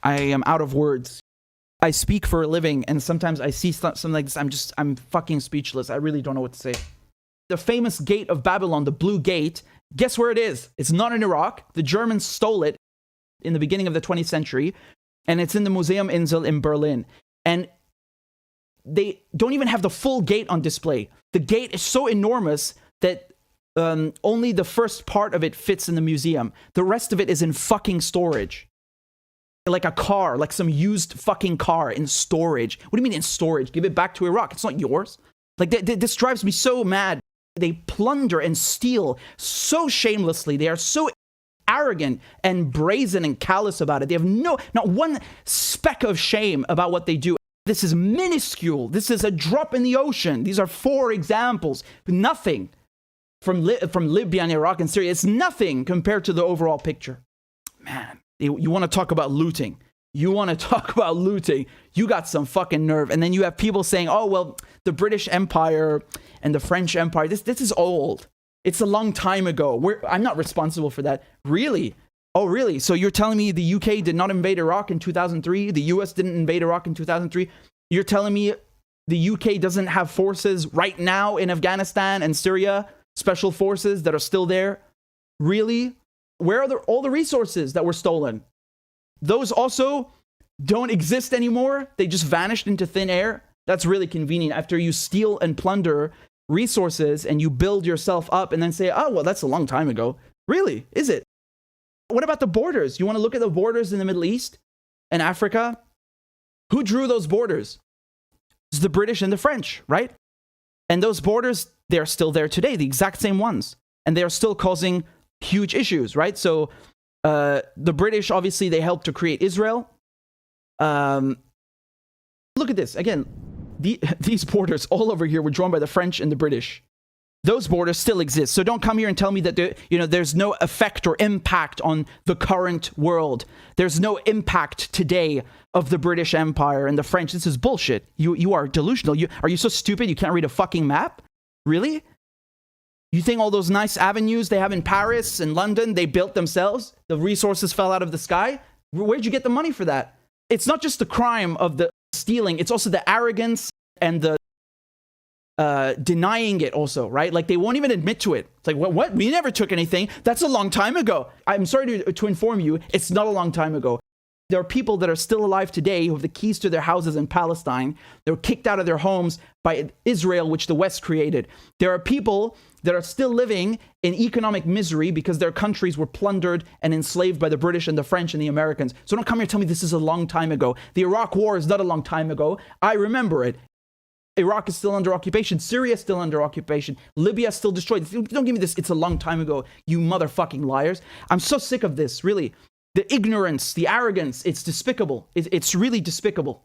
I am out of words. I speak for a living, and sometimes I see something like this. I'm fucking speechless. I really don't know what to say. The famous Gate of Babylon, the Blue Gate, guess where it is? It's not in Iraq. The Germans stole it in the beginning of the 20th century, and it's in the Museum Insel in Berlin. And they don't even have the full gate on display. The gate is so enormous that only the first part of it fits in the museum. The rest of it is in fucking storage. Like a car, like some used fucking car in storage. What do you mean in storage? Give it back to Iraq. It's not yours. Like, this drives me so mad. They plunder and steal so shamelessly. They are so arrogant and brazen and callous about it. They have not one speck of shame about what they do. This is minuscule. This is a drop in the ocean. These are 4 examples. Nothing from Libya and Iraq and Syria. It's nothing compared to the overall picture. Man. You want to talk about looting. You got some fucking nerve. And then you have people saying, oh, well, the British Empire and the French Empire, this is old. It's a long time ago. I'm not responsible for that. Really? Oh, really? So you're telling me the UK did not invade Iraq in 2003? The US didn't invade Iraq in 2003? You're telling me the UK doesn't have forces right now in Afghanistan and Syria? Special forces that are still there? Really? Where are all the resources that were stolen? Those also don't exist anymore. They just vanished into thin air. That's really convenient. After you steal and plunder resources and you build yourself up and then say, oh, well, that's a long time ago. Really? Is it? What about the borders? You want to look at the borders in the Middle East and Africa? Who drew those borders? It's the British and the French, right? And those borders, they're still there today, the exact same ones. And they are still causing huge issues, right? So the British, obviously, they helped to create Israel. Look at this. Again, these borders all over here were drawn by the French and the British. Those borders still exist. So don't come here and tell me that there's no effect or impact on the current world. There's no impact today of the British Empire and the French. This is bullshit. You are delusional. Are you so stupid you can't read a fucking map? Really? You think all those nice avenues they have in Paris and London, they built themselves? The resources fell out of the sky? Where'd you get the money for that? It's not just the crime of the stealing, it's also the arrogance and the denying it also, right? Like, they won't even admit to it. It's like, what? We never took anything. That's a long time ago. I'm sorry to inform you, it's not a long time ago. There are people that are still alive today who have the keys to their houses in Palestine. They were kicked out of their homes by Israel, which the West created. There are people that are still living in economic misery because their countries were plundered and enslaved by the British and the French and the Americans. So don't come here and tell me this is a long time ago. The Iraq War is not a long time ago. I remember it. Iraq is still under occupation. Syria is still under occupation. Libya is still destroyed. Don't give me this, it's a long time ago, you motherfucking liars. I'm so sick of this, really. The ignorance, the arrogance, it's despicable. It's really despicable.